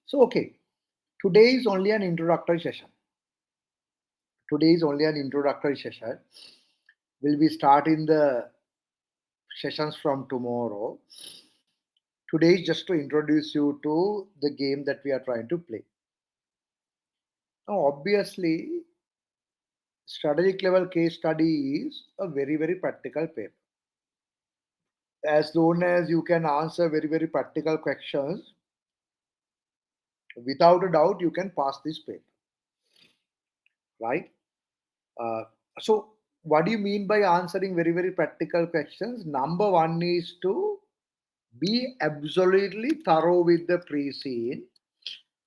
So, okay, today is only an introductory session. Today is only an introductory session. We'll be starting the sessions from tomorrow. Today is just to introduce you to the game that we are trying to play. Now, obviously, strategic level case study is a very practical paper. As soon as you can answer very practical questions, without a doubt, you can pass this paper, right? Uh, so, what do you mean by answering very practical questions? Number one is to be absolutely thorough with the pre-scene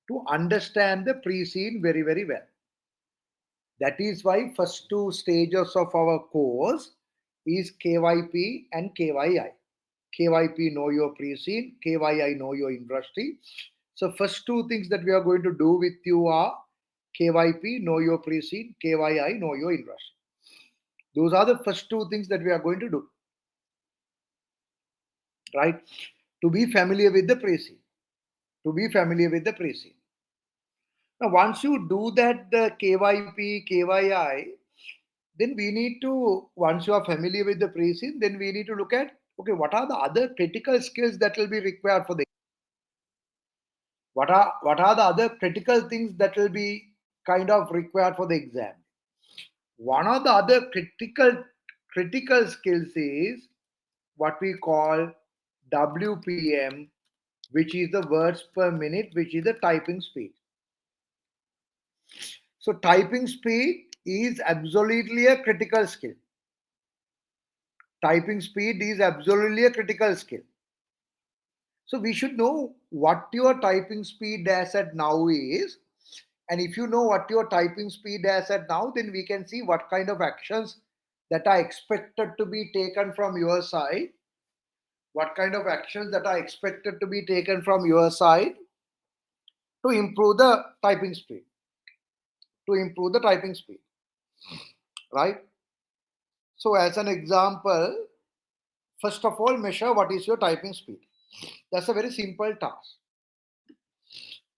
to understand the pre-scene very well. That is why first two stages of our course is KYP and KYI. KYP know your pre-scene, KYI know your industry. So first two things that we are going to do with you are KYP know your pre-scene, KYI know your industry. Those are the first two things that we are going to do, right? To be familiar with the pre-scene. To be familiar with the pre-scene. Now, once you do that, the KYP, KYI, then we need to, once you are familiar with the pre-scene, then we need to look at, okay, what are the other critical skills that will be required for the, what are the other critical things that will be kind of required for the exam? One of the other critical skills is what we call WPM, which is the words per minute, which is the typing speed. So typing speed is absolutely a critical skill. Typing speed is absolutely a critical skill. So we should know what your typing speed as at now is. And if you know what your typing speed as at now, then we can see what kind of actions that are expected to be taken from your side. What kind of actions that are expected to be taken from your side to improve the typing speed. To improve the typing speed, right? So, as an example, first of all, measure what is your typing speed. That's a very simple task.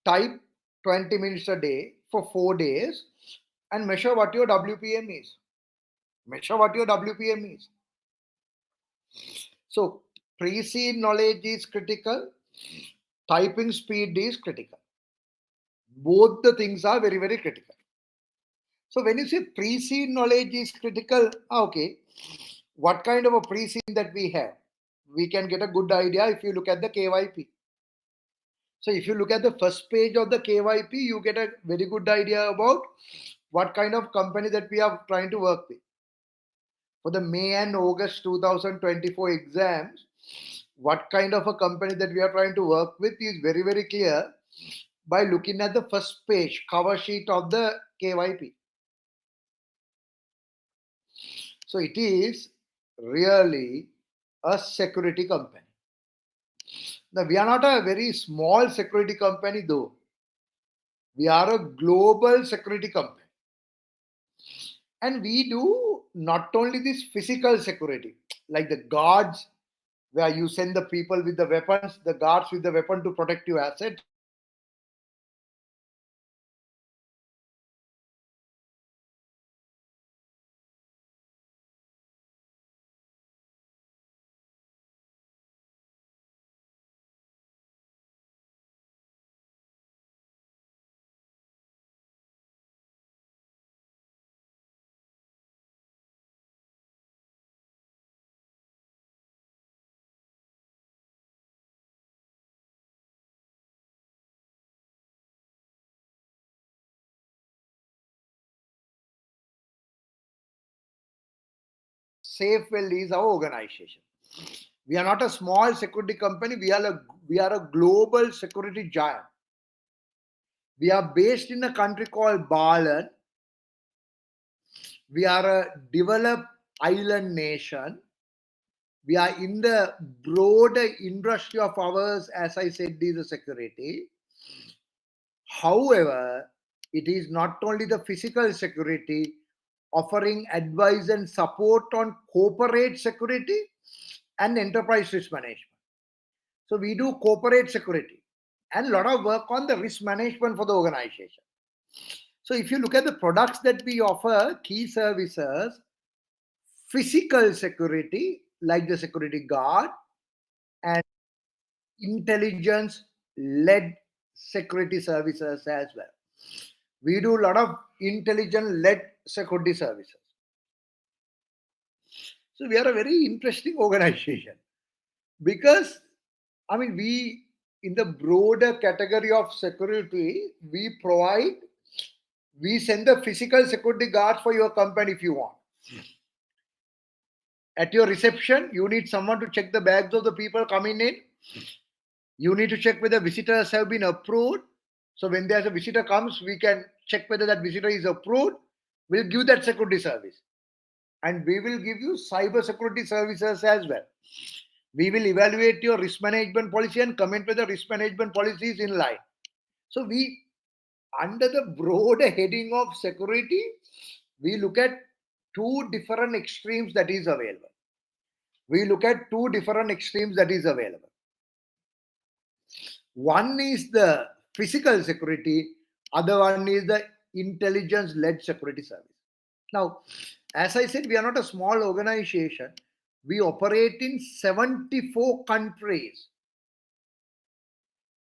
Type 20 minutes a day for 4 days and measure what your WPM is. Measure what your WPM is. So, pre-scene knowledge is critical, typing speed is critical. Both the things are very critical. So, when you say pre-scene knowledge is critical, okay, what kind of a pre-scene that we have? We can get a good idea if you look at the KYP. So if you look at the first page of the KYP, you get a very good idea about what kind of company that we are trying to work with. For the May and August 2024 exams, what kind of a company that we are trying to work with is very clear by looking at the first page, cover sheet of the KYP. So it is really a security company. Now, we are not a very small security company though. We are a global security company. And we do not only this physical security, like the guards, where you send the people with the weapons, the guards with the weapon to protect your assets. Safewell is our organization. We are not a small security company. We are a global security giant. We are based in a country called Bali. We are a developed island nation. We are in the broader industry of ours, as I said, is the security. However, it is not only the physical security, offering advice and support on corporate security and enterprise risk management. So we do corporate security. and a lot of work on the risk management for the organization. So if you look at the products that we offer, key services, physical security, like the security guard, and intelligence led security services as well. We do a lot of intelligence led security services. So we are a very interesting organization because, I mean, we, in the broader category of security, we send the physical security guard for your company if you want. At your reception, you need someone to check the bags of the people coming in. You need to check whether visitors have been approved. So when there's a visitor comes, we can check whether that visitor is approved. We'll give that security service. And we will give you cyber security services as well. We will evaluate your risk management policy and comment whether risk management policy is in line. So we, under the broader heading of security, we look at two different extremes that is available. We look at two different extremes that is available. One is the physical security, other one is the intelligence-led security service. Now, as I said, we are not a small organization. We operate in 74 countries.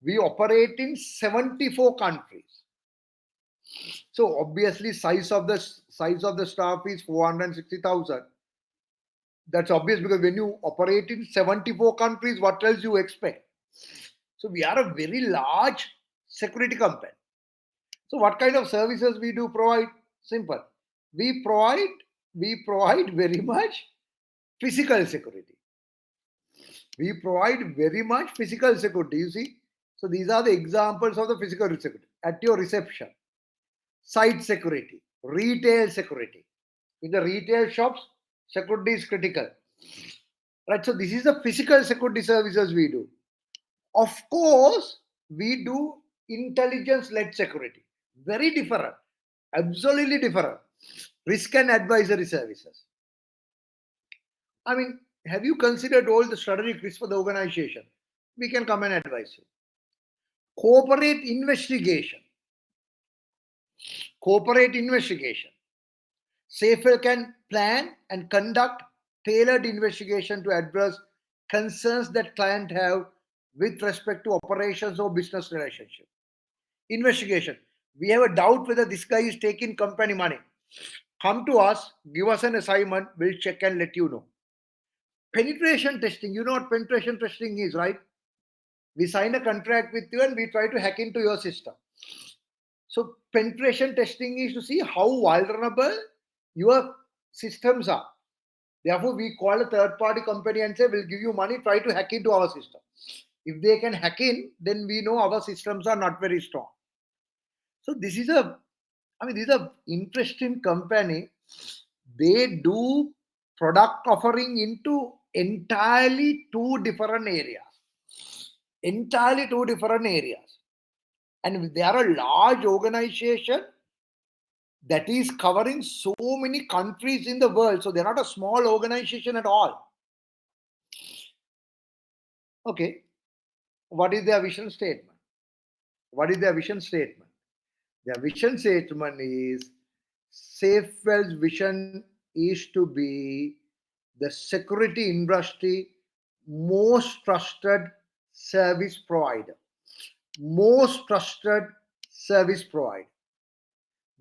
We operate in 74 countries. So obviously, size of the staff is 460,000. That's obvious because when you operate in 74 countries, what else you expect? So we are a very large security company. So what kind of services we do provide? Simple. We provide very much physical security. We provide very much physical security. You see? So these are the examples of the physical security. At your reception, site security, retail security. In the retail shops, security is critical. Right? So this is the physical security services we do. Of course, we do intelligence-led security. Very different. Absolutely different. Risk and advisory services. I mean, have you considered all the strategic risks for the organization? We can come and advise you. Corporate investigation. Corporate investigation. SAFEL can plan and conduct tailored investigation to address concerns that clients have with respect to operations or business relationship. Investigation. We have a doubt whether this guy is taking company money. Come to us, give us an assignment, we'll check and let you know. Penetration testing. You know what penetration testing is, right? We sign a contract with you and we try to hack into your system. So penetration testing is to see how vulnerable your systems are. Therefore, we call a third-party company and say, we'll give you money, try to hack into our system. If they can hack in, then we know our systems are not very strong. So this is an interesting company. They do product offering into entirely two different areas. Entirely two different areas. And they are a large organization that is covering so many countries in the world. So they're not a small organization at all. Okay. What is their vision statement? What is their vision statement? Their vision statement is SafeWell's vision is to be the security industry most trusted service provider. Most trusted service provider.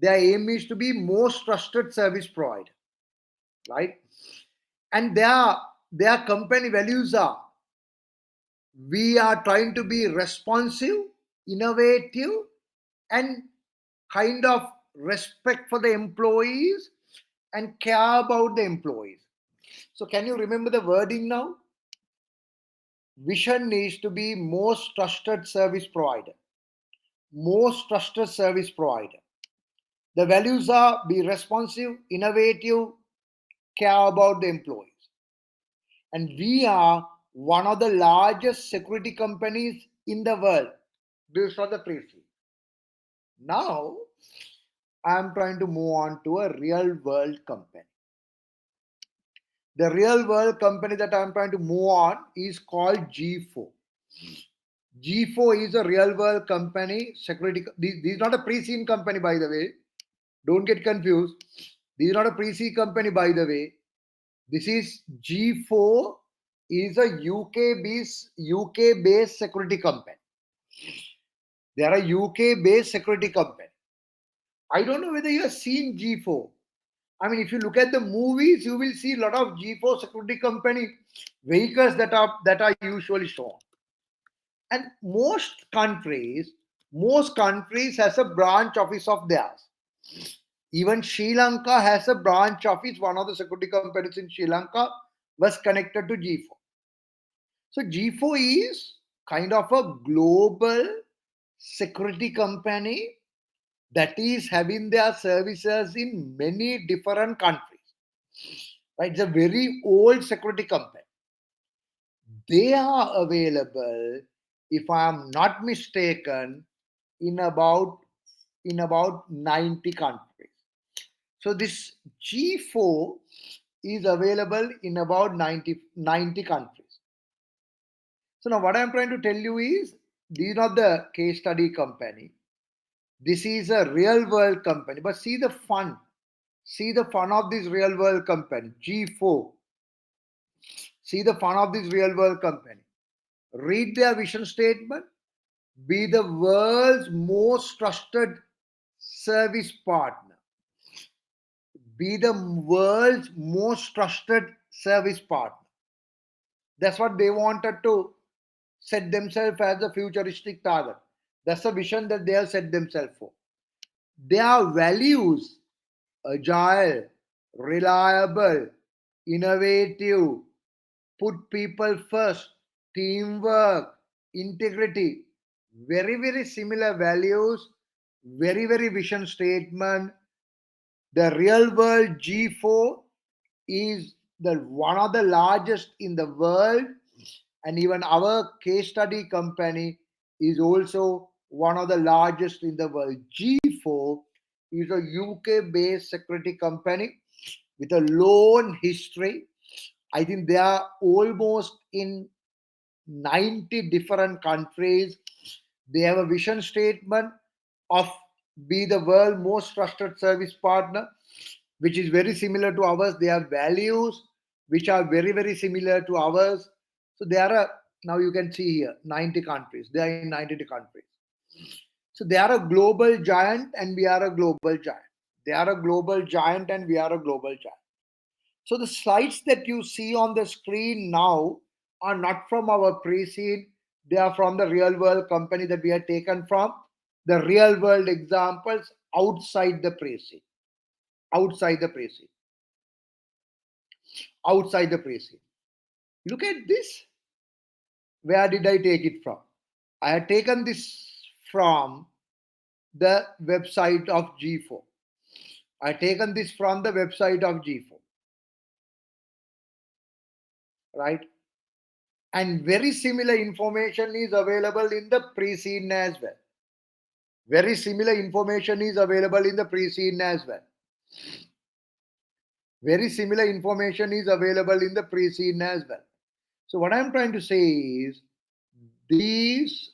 Their aim is to be most trusted service provider. Right? And their company values are, we are trying to be responsive, innovative, and kind of respect for the employees and care about the employees. So can you remember the wording now? Vision is to be most trusted service provider. Most trusted service provider. The values are be responsive, innovative, care about the employees. And we are one of the largest security companies in the world based on the tracery. Now, I'm trying to move on to a real world company. The real world company that I'm trying to move on is called G4. G4 is a real world company, security. This is not a pre-seen company, by the way. Don't get confused. This is not a pre-seen company, by the way. This is G4 is a UK based security company. They are a UK based security company. I don't know whether you have seen G4. I mean, if you look at the movies, you will see a lot of G4 security company vehicles that are usually shown. And most countries has a branch office of theirs. Even Sri Lanka has a branch office. One of the security companies in Sri Lanka was connected to G4. So G4 is kind of a global security company that is having their services in many different countries. Right? It's a very old security company. They are available, if I am not mistaken, in about 90 countries. So this G4 is available in about 90 countries. So now what I'm trying to tell you is these are not the case study company. This is a real world company. But see the fun. See the fun of this real world company. G4. See the fun of this real world company. Read their vision statement. Be the world's most trusted service partner. Be the world's most trusted service partner. That's what they wanted to set themselves as a futuristic target. That's the vision that they have set themselves for. Their values: agile, reliable, innovative, put people first, teamwork, integrity. Very, very similar values, very, very vision statement. The real world G4 is the one of the largest in the world, and even our case study company is also one of the largest in the world. G4 is a UK based security company with a long history. I think they are almost in 90 different countries. They have a vision statement of be the world most trusted service partner, which is very similar to ours. They have values which are very, very similar to ours. So they are now you can see here 90 countries. They are in 90 countries. So they are a global giant and we are a global giant. They are a global giant and we are a global giant. So the slides that you see on the screen now are not from our pre-seed. They are from the real world company that we have taken from the real world examples outside the pre-seed. Outside the pre-seed. Outside the pre-seed. Look at this. Where did I take it from? I had taken this from the website of G4. I had taken this from the website of G4. Right? And very similar information is available in the pre-scene as well. Very similar information is available in the pre-scene as well. Very similar information is available in the pre-scene as well. So what I'm trying to say is these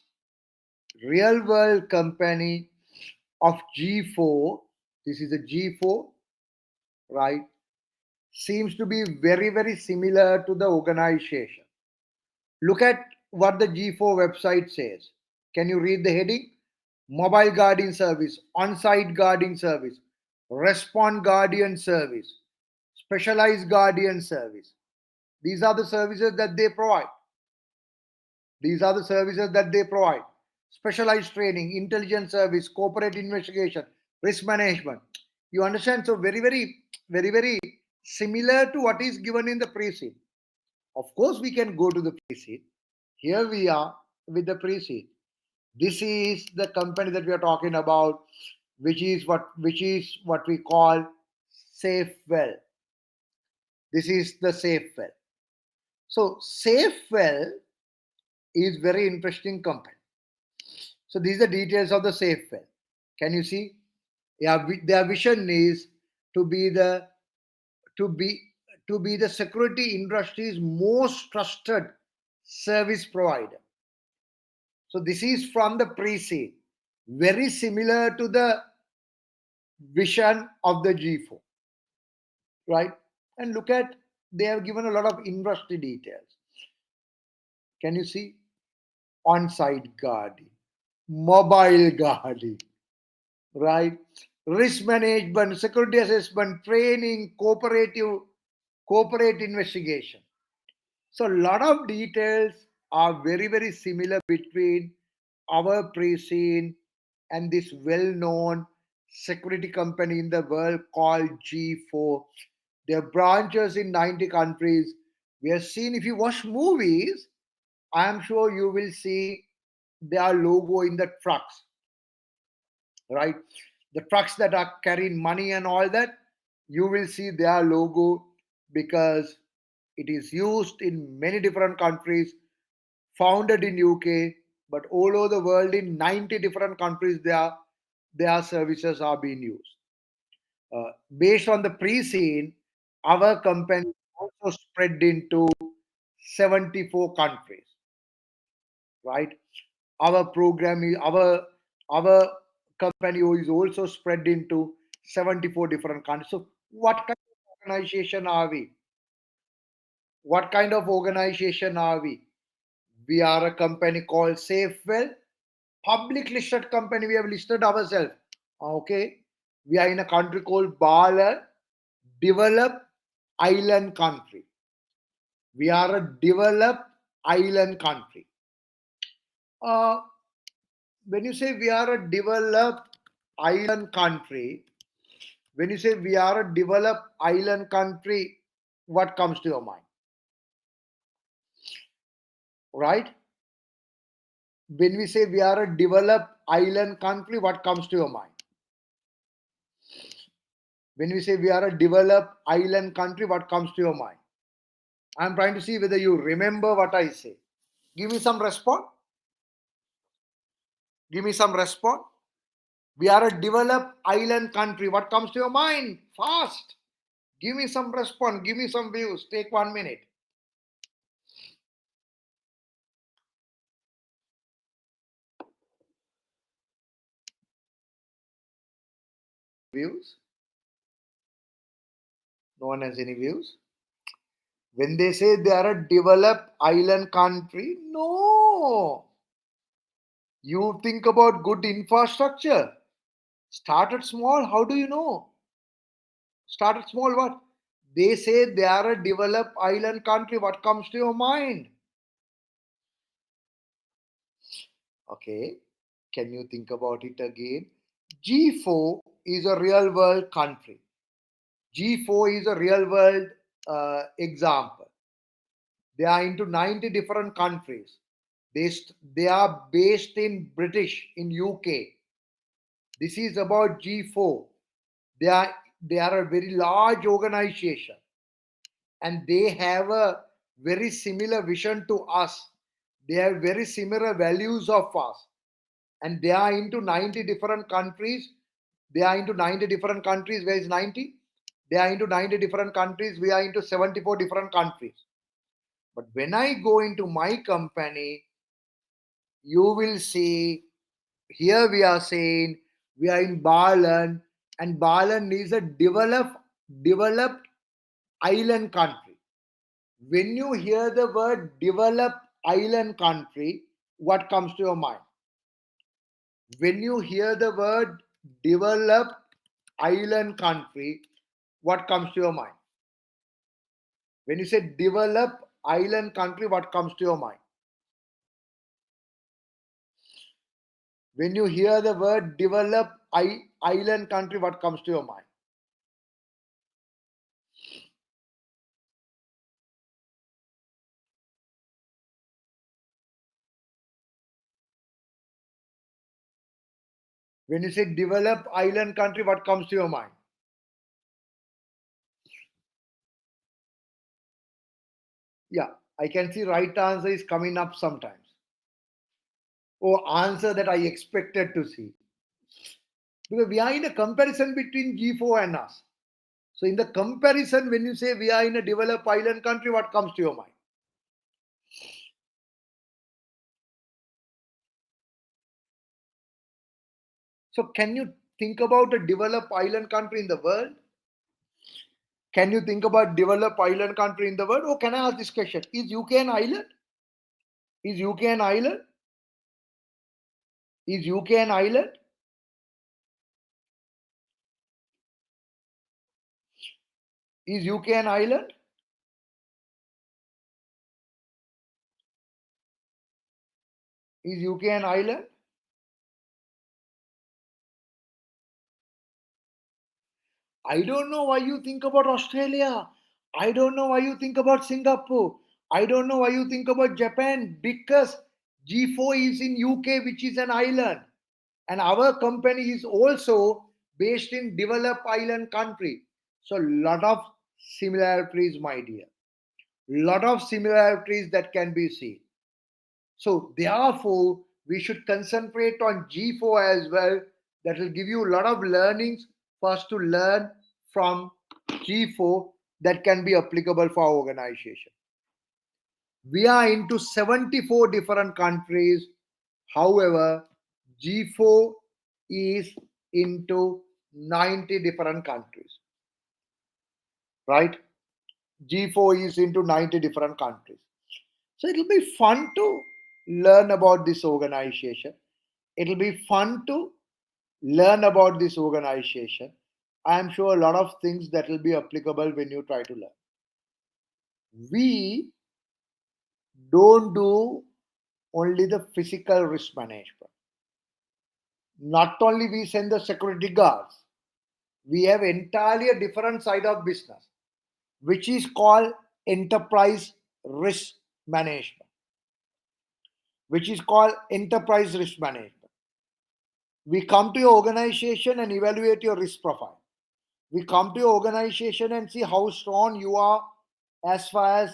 real world company of G4, this is a G4, right, seems to be very, very similar to the organization. Look at what the G4 website says. Can you read the heading? Mobile guarding service, on-site guarding service, respond guardian service, specialized guardian service. These are the services that they provide. These are the services that they provide. Specialized training, intelligence service, corporate investigation, risk management. You understand? So very similar to what is given in the pre-seed. Of course, we can go to the pre-seed. Here we are with the pre-seed. This is the company that we are talking about, which is what we call SafeWell. This is the SafeWell. So SafeWell is very interesting company. So these are the details of the SafeWell. Can you see? Yeah, their vision is to be the security industry's most trusted service provider. So this is from the pre-scene, very similar to the vision of the G4, right? And look at, they have given a lot of industry details. Can you see? On-site guarding, mobile guarding, right? Risk management, security assessment, training, corporate investigation. So a lot of details are very, very similar between our pre-scene and this well-known security company in the world called G4. Their branches in 90 countries. We have seen, if you watch movies, I am sure you will see their logo in the trucks, right? The trucks that are carrying money and all that, you will see their logo because it is used in many different countries, founded in UK, but all over the world in 90 different countries, their services are being used. Based on the pre-scene, our company also spread into 74 countries, right? Our program is our company is also spread into 74 different countries. So what kind of organization are we? What kind of organization are we? We are a company called Safewell, public listed company. We have listed ourselves. Okay. We are in a country called Bala, developed island country. We are a developed island country. Uh, when you say we are a developed island country, when you say we are a developed island country, what comes to your mind? Right? When we say we are a developed island country, what comes to your mind? When we say we are a developed island country, what comes to your mind? I'm trying to see whether you remember what I say. Give me some response. Give me some response. We are a developed island country. What comes to your mind? Fast. Give me some response. Give me some views. Take 1 minute. Views? No one has any views? When they say they are a developed island country, no. You think about good infrastructure. Started small. How do you know? Started small what? They say they are a developed island country. What comes to your mind? Okay. Can you think about it again? G4 is a real world country. G4 is a real world example. They are into 90 different countries. They are based in British, in UK. This is about G4. They are, they are a very large organization and they have a very similar vision to us. They have very similar values of us. And they are into 90 different countries. They are into 90 different countries. Where is 90? They are into 90 different countries. We are into 74 different countries. But when I go into my company, you will see here we are saying we are in Barland, and Barland is a developed island country. When you hear the word developed island country, what comes to your mind? When you hear the word developed island country, what comes to your mind? When you say developed island country, what comes to your mind? When you hear the word developed island country, what comes to your mind? When you say developed island country, what comes to your mind? Yeah, I can see right answer is coming up sometimes. Or answer that I expected to see. Because we are in a comparison between G4 and us. So in the comparison, when you say we are in a developed island country, what comes to your mind? So can you think about a developed island country in the world? Can you think about developed island country in the world? Oh, can I ask this question? Is UK an island? Is UK an island? Is UK an island? Is UK an island? Is UK an island? I don't know why you think about Australia. I don't know why you think about Singapore. I don't know why you think about Japan, because G4 is in UK, which is an island. And our company is also based in developed island country. So lot of similarities, my dear. Lot of similarities that can be seen. So therefore, we should concentrate on G4 as well. That will give you a lot of learnings for us to learn from G4 that can be applicable for our organization. We are into 74 different countries. However, G4 is into 90 different countries. Right? G4 is into 90 different countries. So it'll be fun to learn about this organization. It'll be fun to learn about this organization. I'm sure a lot of things that will be applicable when you try to learn. We don't do only the physical risk management. Not only we send the security guards, we have entirely a different side of business, which is called enterprise risk management. Which is called enterprise risk management. We come to your organization and evaluate your risk profile. We come to your organization and see how strong you are as far as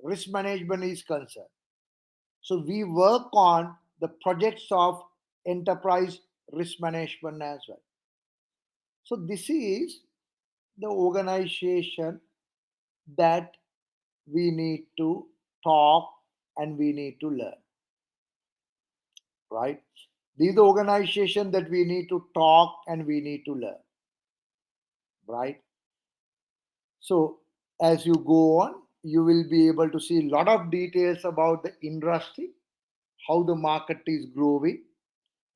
risk management is concerned. So we work on the projects of enterprise risk management as well. So this is the organization that we need to talk and we need to learn. Right? These are the organization that we need to talk and we need to learn. Right? So as you go on, you will be able to see a lot of details about the industry, how the market is growing.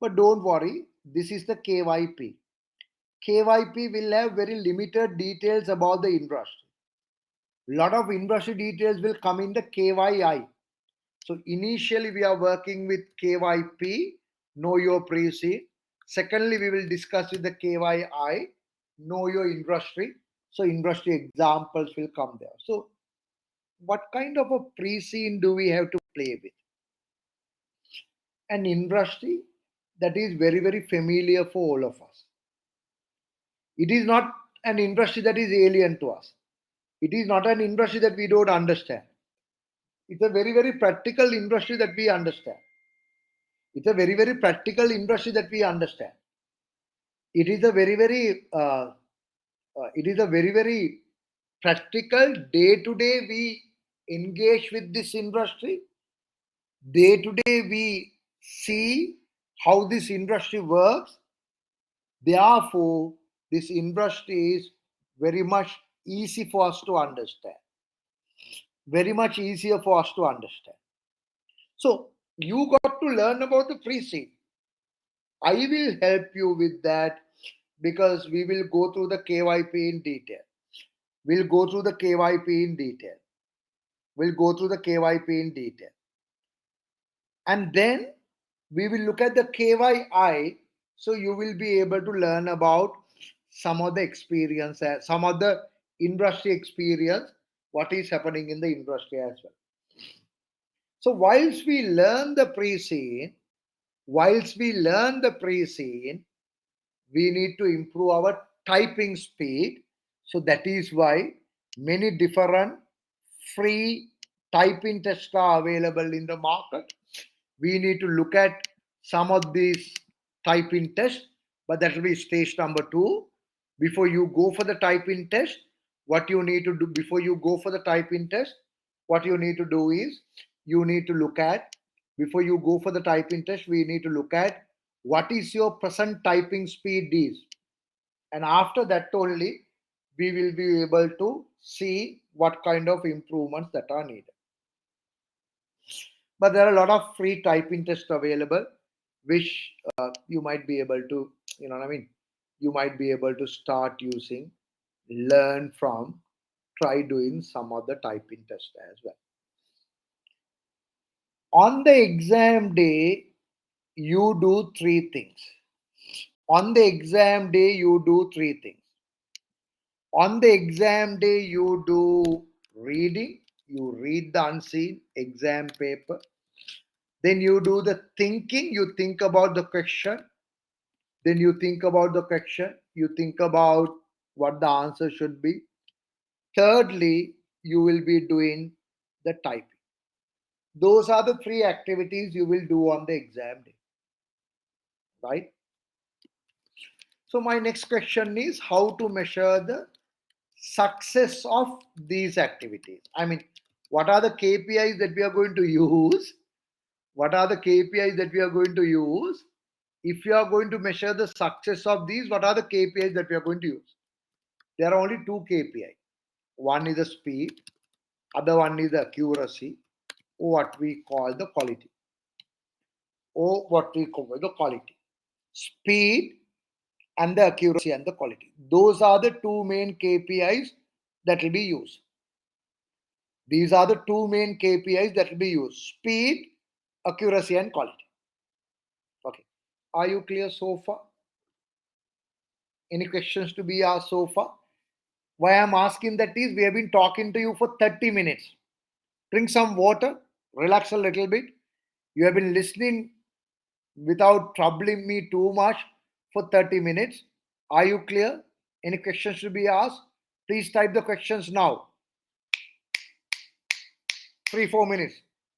But don't worry, this is the KYP. KYP will have very limited details about the industry. A lot of industry details will come in the KYI. So initially we are working with KYP, know your pre-seed. Secondly, we will discuss with the KYI, know your industry. So industry examples will come there. So what kind of a pre-seed do we have to play with? An industry that is very, very familiar for all of us. It is not an industry that is alien to us. It is not an industry that we don't understand. It's a very, very practical industry that we understand. It's a very, very practical industry that we understand. It is a very, very practical day to day we engage with this industry. Day to day we see how this industry works. Therefore, this industry is very much easy for us to understand. Very much easier for us to understand. So you got to learn about the pre-seed. I will help you with that because we will go through the KYP in detail. We'll go through the KYP in detail. We'll go through the KYP in detail. And then we will look at the KYI. So you will be able to learn about some of the experience, some of the industry experience, what is happening in the industry as well. So whilst we learn the pre-scene, we need to improve our typing speed. So that is why many different free typing tests are available in the market. We need to look at some of these typing tests, but that will be stage number 2. Before you go for the typing test, what you need to do before you go for the typing test, what you need to do is you need to look at, before you go for the typing test, we need to look at what is your present typing speed is, and after that only we will be able to see what kind of improvements that are needed. But there are a lot of free typing tests available, which you might be able to, you know what I mean, you might be able to start using, learn from, try doing some of the typing test as well. On the exam day, you do three things. On the exam day, you do three things. On the exam day, you do reading, you read the unseen exam paper. Then you do the thinking, you think about the question. Then you think about the question, you think about what the answer should be. Thirdly, you will be doing the typing. Those are the three activities you will do on the exam day, right? So, my next question is how to measure the success of these activities. I mean, what are the KPIs that we are going to use? What are the KPIs that we are going to use? If you are going to measure the success of these, what are the KPIs that we are going to use? There are only two KPI. One is the speed, other one is the accuracy, or what we call the quality. Or what we call the quality. Speed and the accuracy and the quality. Those are the two main KPIs that will be used. These are the two main KPIs that will be used: speed, accuracy, and quality. Okay. Are you clear so far? Any questions to be asked so far? Why I'm asking that is we have been talking to you for 30 minutes. Drink some water, relax a little bit. You have been listening without troubling me too much for 30 minutes. Are you clear? Any questions to be asked? Please type the questions now. 3-4 minutes.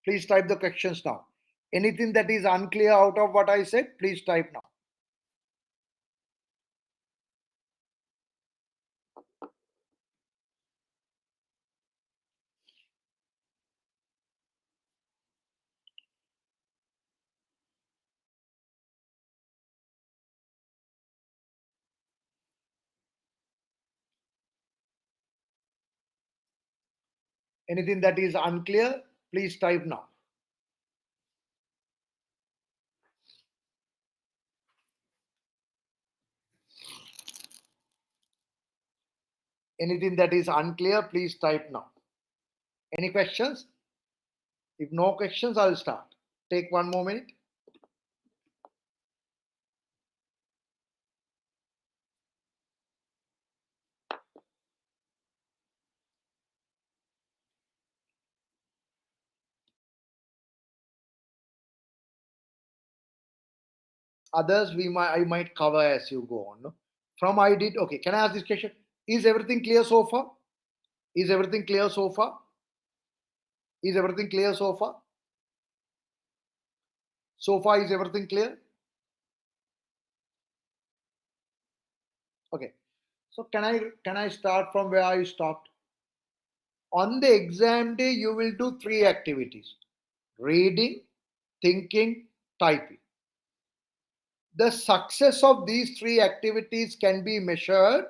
Please type the questions now. Anything that is unclear out of what I said, please type now. Anything that is unclear, please type now. Anything that is unclear, please type now. Any questions? If no questions, I'll start. Take 1 more minute. Others I might cover as you go on. No? From I did. Okay, can I ask this question? Is everything clear so far? Is everything clear so far? Is everything clear so far? So far, is everything clear? Okay. So can I start from where I stopped? On the exam day, you will do three activities: reading, thinking, typing. The success of these three activities can be measured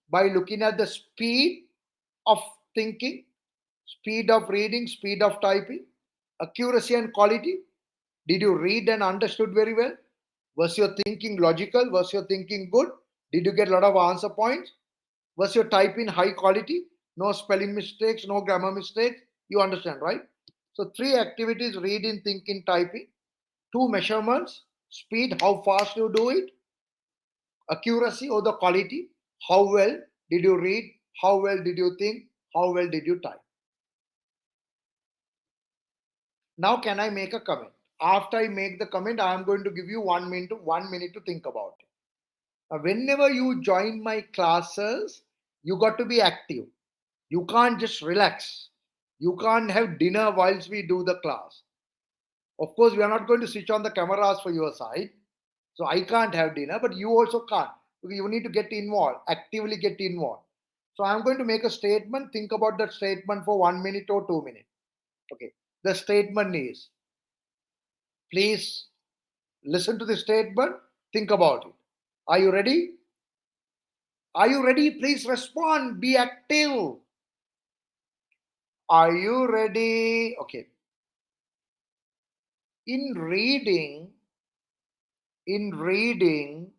by looking at the speed of thinking, speed of reading, speed of typing, accuracy and quality. Did you read and understood very well? Was your thinking logical? Was your thinking good? Did you get a lot of answer points? Was your typing high quality? No spelling mistakes, no grammar mistakes. You understand, right? So, three activities: reading, thinking, typing. Two measurements: speed, how fast you do it; accuracy or the quality, how well did you read, how well did you think, how well did you type. Now, can I make a comment? After I make the comment, I am going to give you 1 minute to think about it. Now, whenever you join my classes, you got to be active. You can't just relax. You can't have dinner whilst we do the class. Of course, we are not going to switch on the cameras for your side. So I can't have dinner, but you also can't. You need to get involved, actively get involved. So I'm going to make a statement. Think about that statement for 1 minute or 2 minutes. Okay. The statement is, please Listen to the statement, think about it. Are you ready? Are you ready? Please respond, be active. Are you ready? Okay. In reading, in reading,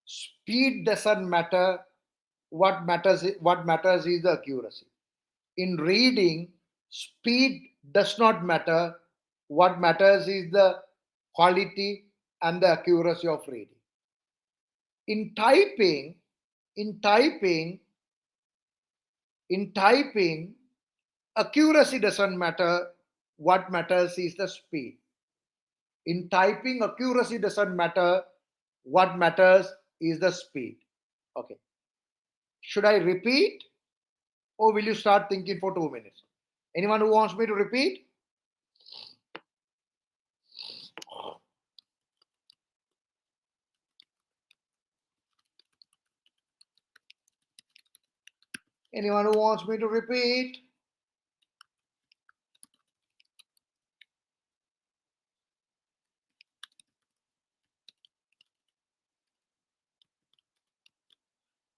speed doesn't matter. What matters is the accuracy. In reading, speed does not matter. What matters is the quality and the accuracy of reading. In typing, in typing, in typing, accuracy doesn't matter. What matters is the speed. In typing, accuracy doesn't matter. What matters is the speed. Okay. Should I repeat or will you start thinking for 2 minutes? Anyone who wants me to repeat? Anyone who wants me to repeat?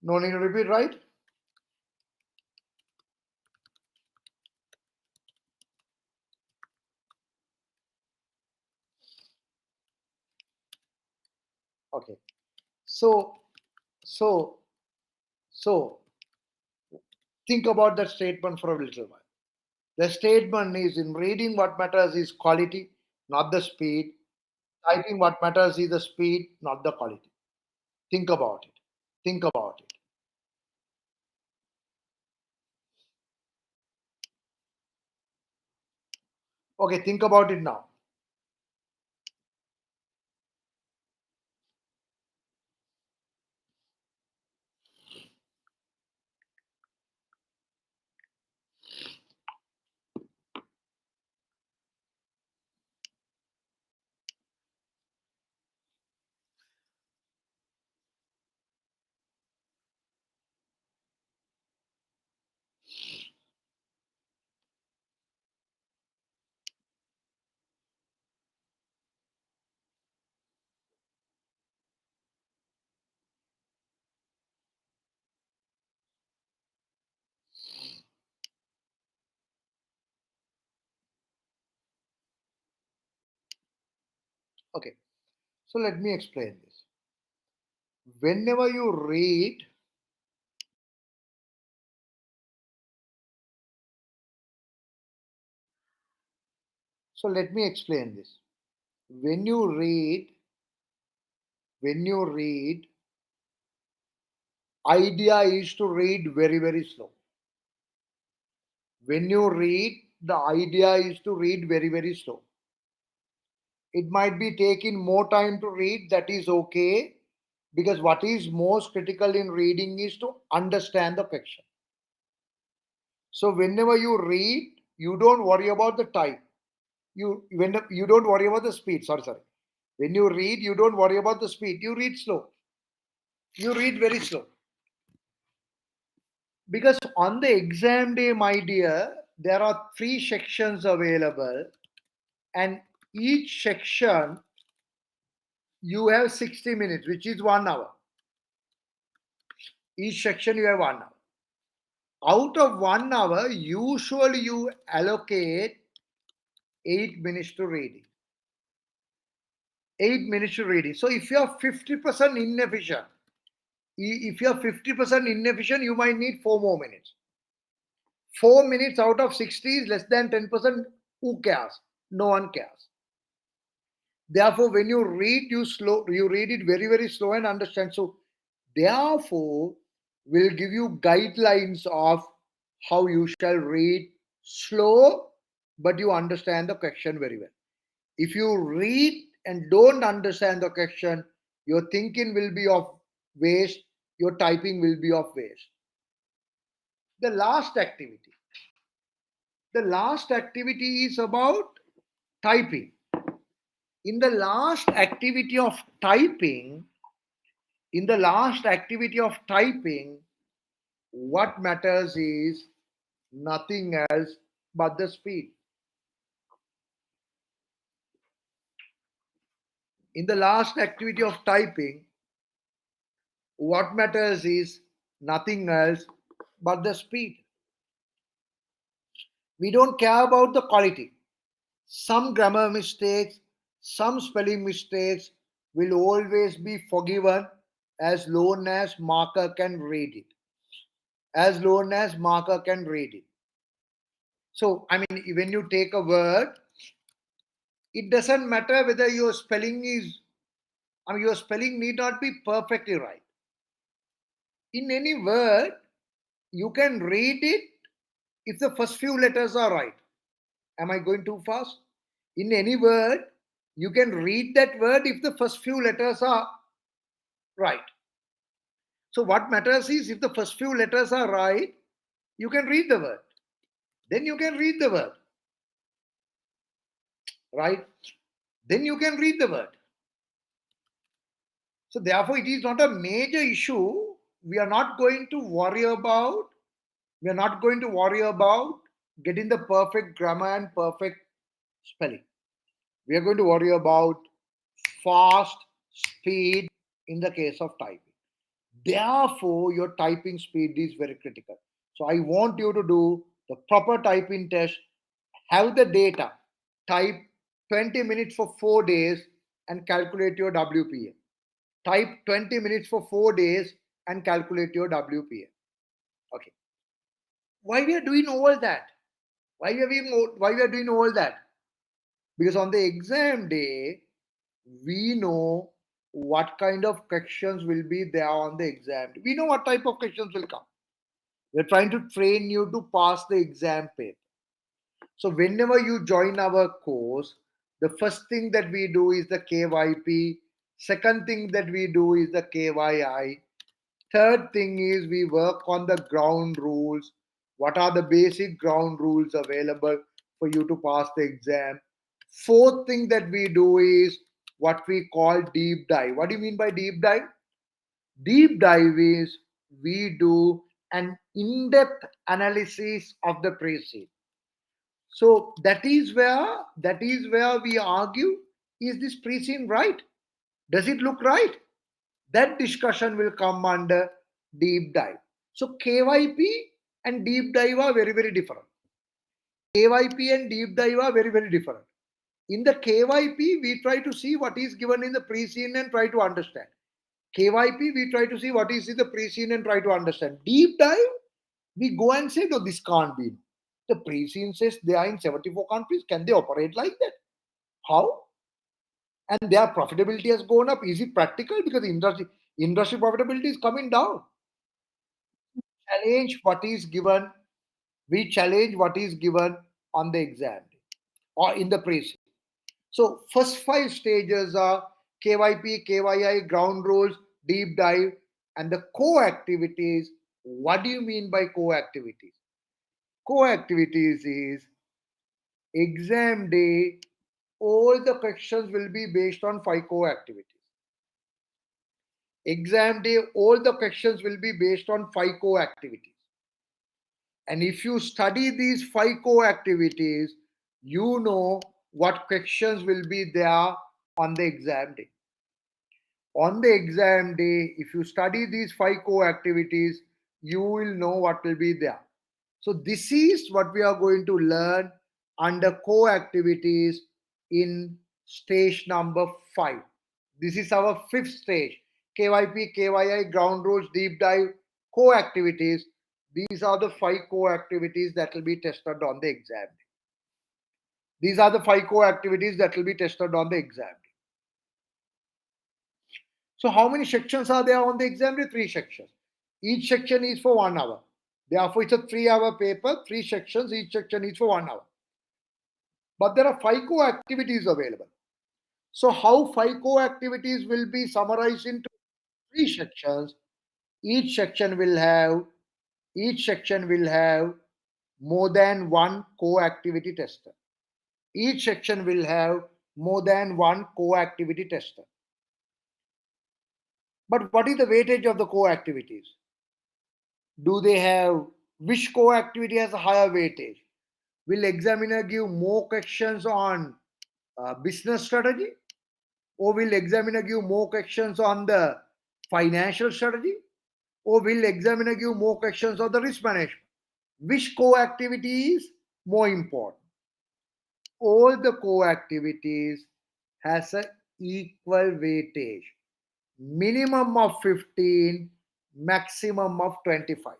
No need to repeat, right? Okay. So, so, so, think about that statement for a little while. The statement is in reading, what matters is quality, not the speed. Typing, what matters is the speed, not the quality. Think about it. Think about it. Okay, think about it now. Okay, so let me explain this. Whenever you read, so let me explain this. When you read, when you read, idea is to read very, very slow. When you read, the idea is to read very, very slow. It might be taking more time to read, that is okay, because what is most critical in reading is to understand the question. So whenever you read, you don't worry about the time. You don't worry about the speed. Sorry. When you read, you don't worry about the speed. You read slow. You read very slow. Because on the exam day, my dear, there are 3 sections available, and each section you have 60 minutes, which is 1 hour. Each section you have 1 hour. Out of 1 hour, usually you allocate 8 minutes to reading. 8 minutes to reading. So if you are 50% inefficient, you might need 4 more minutes. 4 minutes out of 60 is less than 10%. Who cares? No one cares. Therefore, when you read, you read it very, very slow and understand. So, therefore, will give you guidelines of how you shall read slow, but you understand the question very well. If you read and don't understand the question, your thinking will be of waste, your typing will be of waste. The last activity. The last activity is about typing. In the last activity of typing, what matters is nothing else but the speed. In the last activity of typing, what matters is nothing else but the speed. We don't care about the quality. Some grammar mistakes, some spelling mistakes will always be forgiven as long as marker can read it. As long as marker can read it. So, I mean, when you take a word, it doesn't matter whether your spelling is, I mean, your spelling need not be perfectly right. In any word, you can read it if the first few letters are right. Am I going too fast? In any word, you can read that word if the first few letters are right. So, what matters is if the first few letters are right, you can read the word. Then you can read the word. Right? Then you can read the word. So, therefore, it is not a major issue. We are not going to worry about, we are not going to worry about getting the perfect grammar and perfect spelling. We are going to worry about fast speed in the case of typing. Therefore, your typing speed is very critical. So, I want you to do the proper typing test, have the data, type 20 minutes for 4 days and calculate your WPA. Type 20 minutes for 4 days and calculate your WPA. Okay. Why we are doing all that? Why we are doing all that? Because on the exam day, we know what kind of questions will be there on the exam. We know what type of questions will come. We're trying to train you to pass the exam paper. So whenever you join our course, the first thing that we do is the KYP. Second thing that we do is the KYI. Third thing is we work on the ground rules. What are the basic ground rules available for you to pass the exam? Fourth thing that we do is what we call deep dive. What do you mean by deep dive? Deep dive is we do an in-depth analysis of the pre-seed. So that is where we argue, is this pre-seed right? Does it look right? That discussion will come under deep dive. So KYP and deep dive are very, very different. KYP and deep dive are very, very different. In the KYP, we try to see what is given in the pre-scene and try to understand. KYP, we try to see what is in the pre-scene and try to understand. Deep dive, we go and say, no, this can't be. The pre-scene says they are in 74 countries. Can they operate like that? How? And their profitability has gone up. Is it practical? Because industry profitability is coming down. Challenge what is given. We challenge what is given on the exam or in the pre. So first 5 stages are KYP, KYI, ground rules, deep dive, and the core activities. What do you mean by core activities? Core activities is exam day. All the questions will be based on 5 core activities. Exam day, all the questions will be based on 5 core activities. And if you study these 5 core activities, you know what questions will be there on the exam day. On the exam day, if you study these 5 core activities, you will know what will be there. So, this is what we are going to learn under core activities in stage number 5. This is our 5th stage. KYP, KYI, ground rules, deep dive, core activities. These are the 5 core activities that will be tested on the exam. These are the 5 core activities that will be tested on the exam. So how many sections are there on the exam day? 3 sections. Each section is for 1 hour. Therefore, it's a 3-hour paper, 3 sections, each section is for 1 hour. But there are 5 core activities available. So how 5 core activities will be summarized into 3 sections? Each section will have more than 1 core activity tester. Each section will have more than 1 core activity tester. But what is the weightage of the core activities? Do they have, which core activity has a higher weightage? Will examiner give more questions on business strategy? Or will examiner give more questions on the financial strategy? Or will examiner give more questions on the risk management? Which co-activity is more important? All the co-activities has an equal weightage. Minimum of 15, maximum of 25.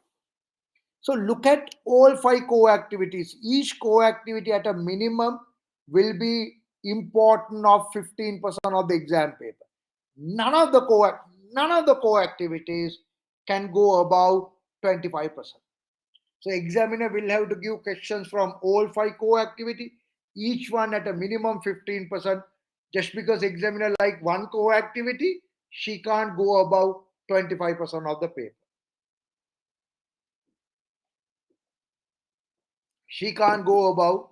So look at all 5 co-activities. Each co-activity at a minimum will be important of 15% of the exam paper. None of the co-activities can go above 25%. So examiner will have to give questions from all 5 co-activity, each one at a minimum 15%. Just because examiner like one co-activity, she can't go above 25% of the paper. She can't go above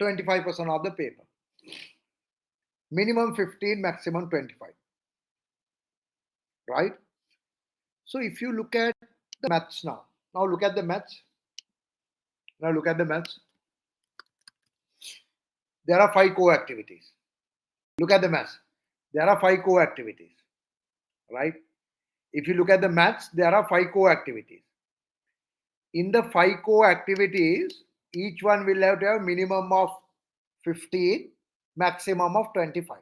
25% of the paper. Minimum 15, maximum 25. Right? So if you look at the maths now. Now look at the maths. Now look at the maths. There are 5 co-activities. Look at the maths. There are 5 co-activities. Right? If you look at the maths, there are 5 co-activities. In the 5 co-activities, each one will have to have minimum of 15, maximum of 25.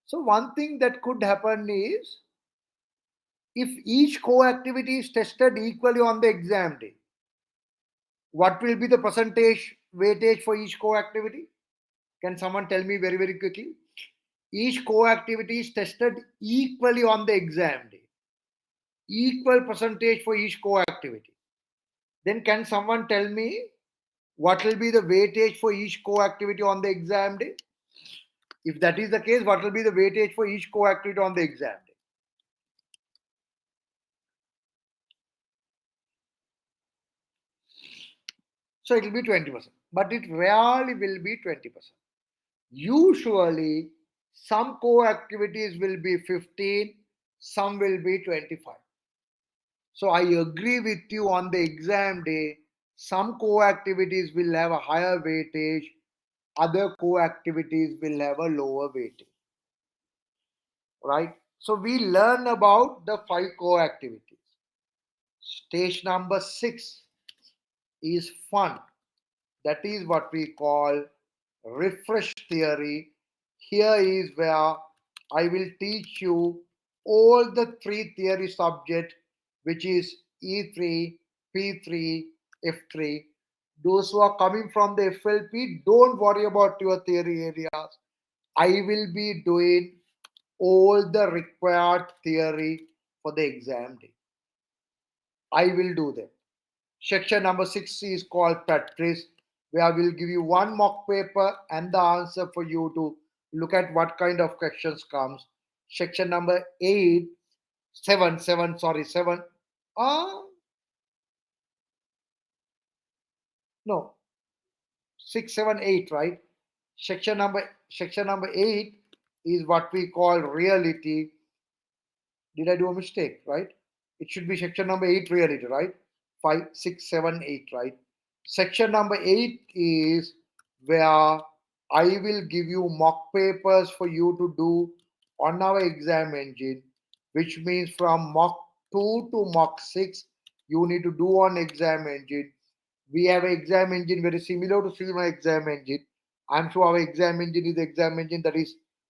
So one thing that could happen is, if each co-activity is tested equally on the exam day, what will be the percentage weightage for each co-activity? Can someone tell me very, very quickly? Each co-activity is tested equally on the exam day. Equal percentage for each co-activity. Then can someone tell me what will be the weightage for each co-activity on the exam day? If that is the case, what will be the weightage for each co-activity on the exam day? So it will be 20%. But it rarely will be 20%. Usually, some co-activities will be 15, some will be 25. So I agree with you, on the exam day, some co-activities will have a higher weightage, other co-activities will have a lower weightage. Right? So we learn about the 5 co-activities. Stage number 6 is fun. That is what we call refresh theory. Here is where I will teach you all the 3 theory subjects, which is E3, P3, F3. Those who are coming from the FLP, don't worry about your theory areas. I will be doing all the required theory for the exam day. I will do that. Section number 6 is called practice, where I will give you one mock paper and the answer for you to look at what kind of questions comes. Section number 8, 7, 7, sorry, 7. No, 6, 7, 8, right? Section number 8 is what we call reality. Did I do a mistake, right? It should be section number 8, reality, right? 5, 6, 7, 8, right? Section number 8 is where I will give you mock papers for you to do on our exam engine, which means from mock 2 to mock 6, you need to do on exam engine. We have an exam engine very similar to CMA exam engine. I'm sure our exam engine is the exam engine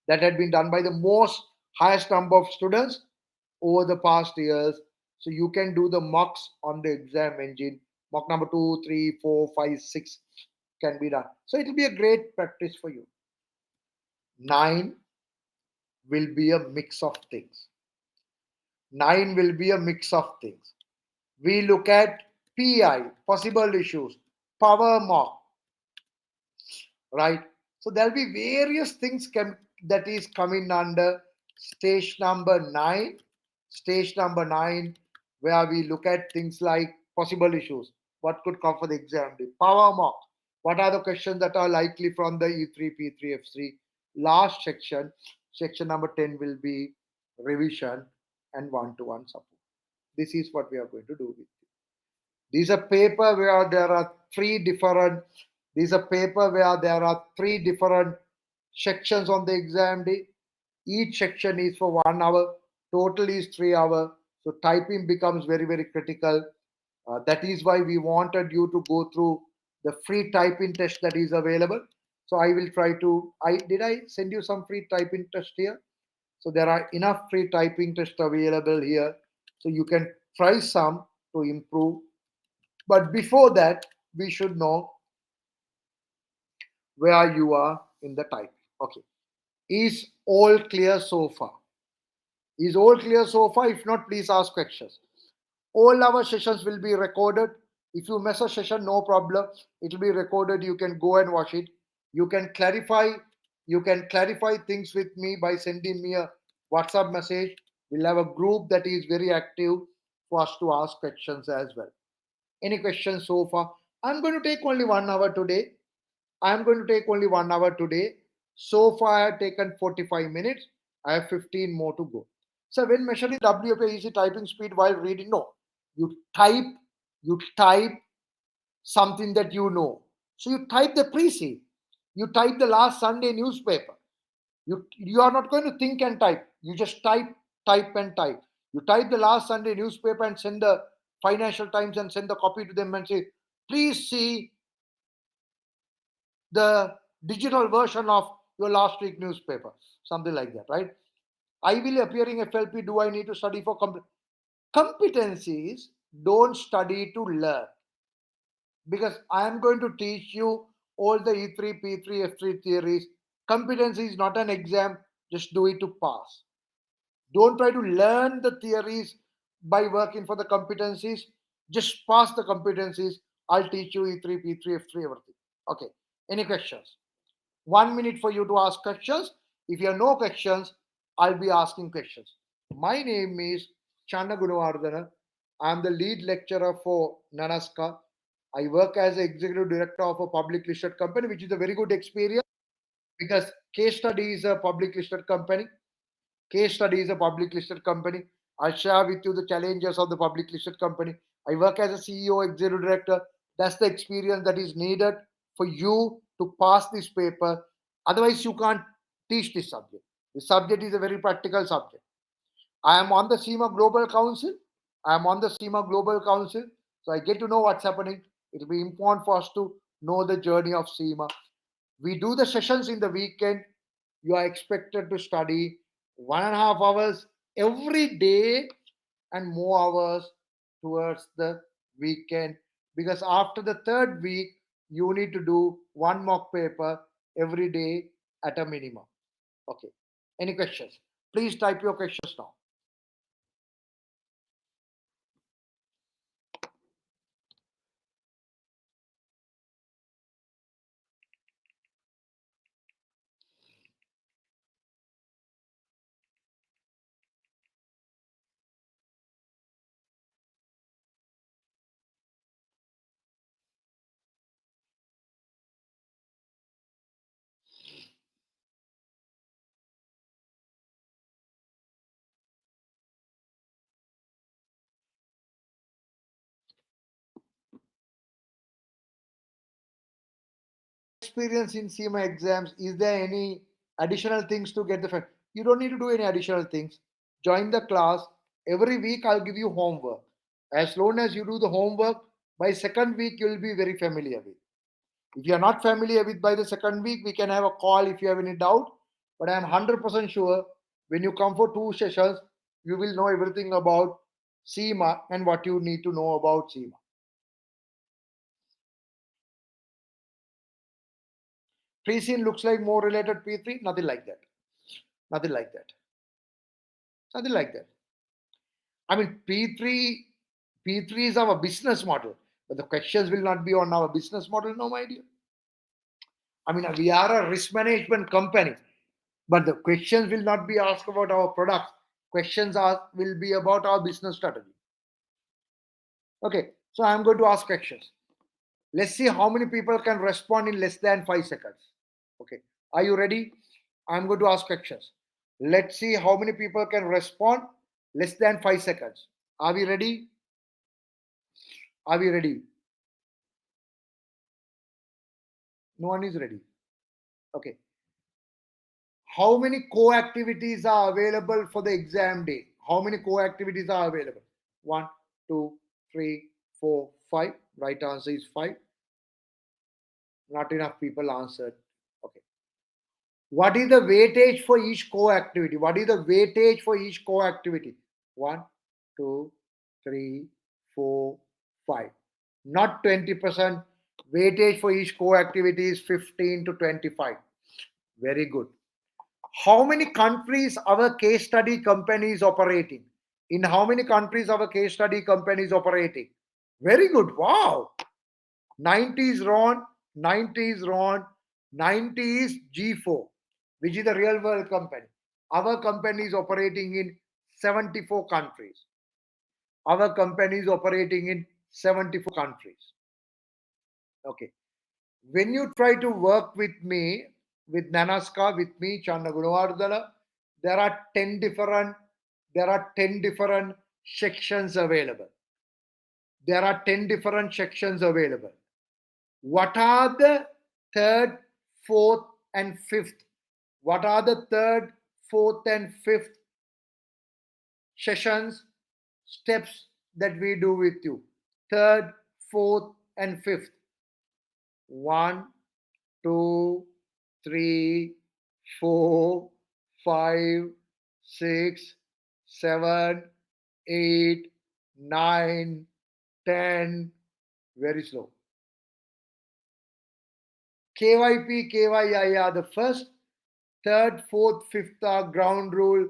that had been done by the most highest number of students over the past years. So you can do the mocks on the exam engine. Mock number 2, 3, 4, 5, 6 can be done. So it will be a great practice for you. 9 will be a mix of things. 9 will be a mix of things. We look at PI, possible issues, power mock, right? So there'll be various things that is coming under stage number 9. Stage number 9, where we look at things like possible issues, what could come for the exam day, power mock, what are the questions that are likely from the E3, P3, F3. Last section number 10 will be revision and one-to-one support. This is what we are going to do with you. This is a paper where there are three different sections on the exam day. Each section is for 1 hour. Total is 3 hours. So typing becomes very, very critical. That is why we wanted you to go through the free typing test that is available. So I will try to. I send you some free typing test here. So there are enough free typing tests available here. So you can try some to improve. But before that, we should know where you are in the typing. Okay. Is all clear so far? Is all clear so far? If not, please ask questions. All our sessions will be recorded. If you miss a session, no problem. It will be recorded. You can go and watch it. You can clarify. You can clarify things with me by sending me a WhatsApp message. We'll have a group that is very active for us to ask questions as well. Any questions so far? I'm going to take only 1 hour today. I'm going to take only 1 hour today. So far, I have taken 45 minutes. I have 15 more to go. So when measuring WFA, is it typing speed while reading? No. You type, you type something that you know. So you type the pre You type the last Sunday newspaper. You are not going to think and type. You just type and type. You type the last Sunday newspaper and send the Financial Times and send the copy to them and say, please see the digital version of your last week newspaper, something like that, right? I will appearing FLP. Do I need to study for competencies? Don't study to learn, because I am going to teach you all the E3, P3, F3 theories. Competency is not an exam. Just do it to pass. Don't try to learn the theories by working for the competencies. Just pass the competencies. I'll teach you E3, P3, F3, everything. Okay. Any questions? 1 minute for you to ask questions. If you have no questions, I'll be asking questions. My name is Channa Gunawardana. I'm the lead lecturer for Nanaska. I work as the executive director of a public listed company, which is a very good experience because case study is a public listed company. Case study is a public listed company. I'll share with you the challenges of the public listed company. I work as a CEO, executive director. That's the experience that is needed for you to pass this paper. Otherwise, you can't teach this subject. The subject is a very practical subject. I am on the SEMA Global Council. I am on the SEMA Global Council. So I get to know what's happening. It will be important for us to know the journey of SEMA. We do the sessions in the weekend. You are expected to study 1.5 hours every day and more hours towards the weekend, because after the third week you need to do one mock paper every day at a minimum. Okay. Any questions? Please type your questions now. Experience in SEMA exams, is there any additional things to get the fact? You don't need to do any additional things. Join the class. Every week I'll give you homework. As long as you do the homework, by second week you'll be very familiar with. If you are not familiar with by the second week, we can have a call if you have any doubt. But I am 100% sure when you come for 2 sessions, you will know everything about SEMA and what you need to know about SEMA. Pre-scene looks like more related P3, nothing like that. Nothing like that. Nothing like that. I mean, P3 is our business model, but the questions will not be on our business model, no, my dear. I mean, we are a risk management company, but the questions will not be asked about our products. Questions will be about our business strategy. Okay, so I'm going to ask questions. Let's see how many people can respond in less than 5 seconds. Okay, are you ready? I'm going to ask questions. Let's see how many people can respond less than 5 seconds. Are we ready? Are we ready? No one is ready. Okay. How many co-activities are available for the exam day? How many co-activities are available? 1, 2, 3, 4, 5. Right answer is 5. Not enough people answered. Okay. What is the weightage for each co-activity? What is the weightage for each co-activity? 1, 2, 3, 4, 5. Not 20%. Weightage for each co-activity is 15 to 25. Very good. How many countries our case study company is operating? In how many countries our case study company is operating? Very good. Wow. 90 is wrong. 90 is wrong. 90 is G4, which is the real world company. Our company is operating in 74 countries. Our company is operating in 74 countries. Okay. When you try to work with me, with Nanaska, with me, Channa Gunawardana, there are 10 different sections available. There are 10 different sections available. What are the third, fourth, and fifth? What are the third, fourth, and fifth sessions, steps that we do with you? Third, fourth, and fifth. 1, 2, 3, 4, 5, 6, 7, 8, 9, 10. Very slow. KYP, KYI, the first, third, fourth, fifth are ground rule,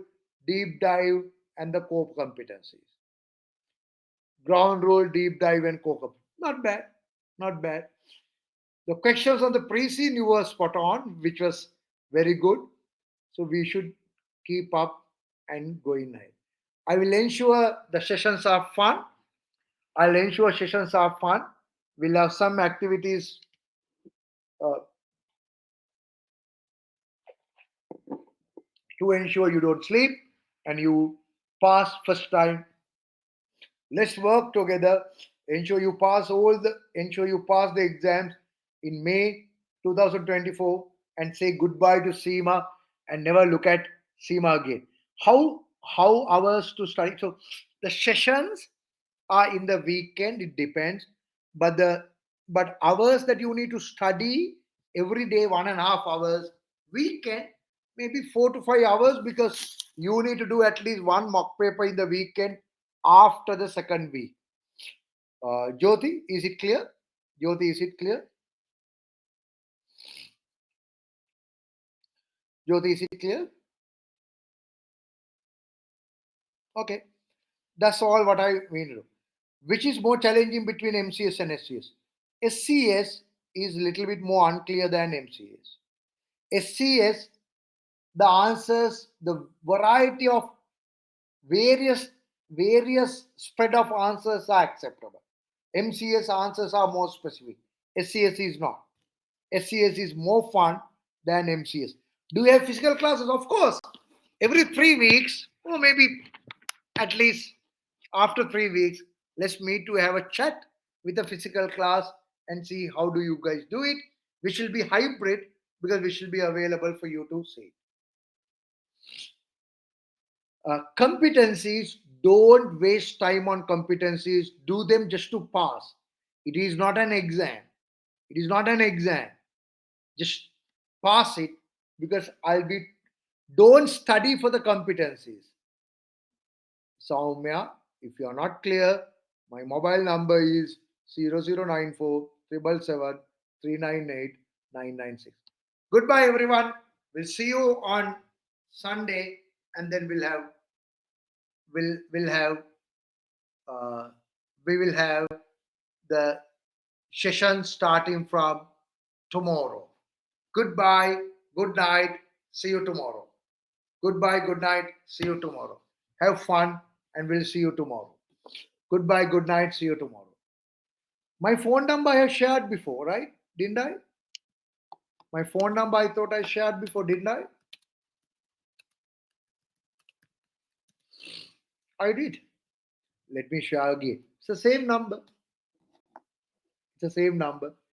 deep dive, and the core competencies. Ground rule, deep dive, and core competencies. Not bad. Not bad. The questions on the pre-scene you were spot on, which was very good. So we should keep up and going ahead. I will ensure the sessions are fun. I'll ensure sessions are fun. We'll have some activities uh, to ensure you don't sleep and you pass first time. Let's work together. Ensure you pass the exams in May 2024 and say goodbye to SEMA and never look at SEMA again. How hours to study? So the sessions are in the weekend, it depends. But hours that you need to study every day, 1.5 hours, weekend, maybe 4 to 5 hours, because you need to do at least one mock paper in the weekend after the second week. Jyoti, is it clear? Jyoti, is it clear? Jyoti, is it clear? Okay. That's all what I mean to do. Which is more challenging between MCS and SCS? SCS is a little bit more unclear than MCS. SCS, the answers, the variety of various spread of answers are acceptable. MCS answers are more specific. SCS is not. SCS is more fun than MCS. Do we have physical classes? Of course. Every 3 weeks, or maybe at least after 3 weeks, let's meet to have a chat with a physical class and see how do you guys do it. We shall be hybrid because we shall be available for you to see. Competencies, don't waste time on competencies. Do them just to pass. It is not an exam. It is not an exam. Just pass it, because don't study for the competencies. Soumya, if you are not clear, my mobile number is 0094 777 398 996. Goodbye, everyone. We'll see you on Sunday, and then we'll have uh, we will have the session starting from tomorrow. Goodbye, good night, see you tomorrow. Goodbye, good night, see you tomorrow. Have fun, and we'll see you tomorrow. Goodbye, good night, see you tomorrow. My phone number I have shared before, right? Didn't I? My phone number I thought I shared before, didn't I? I did. Let me share again. It's the same number. It's the same number.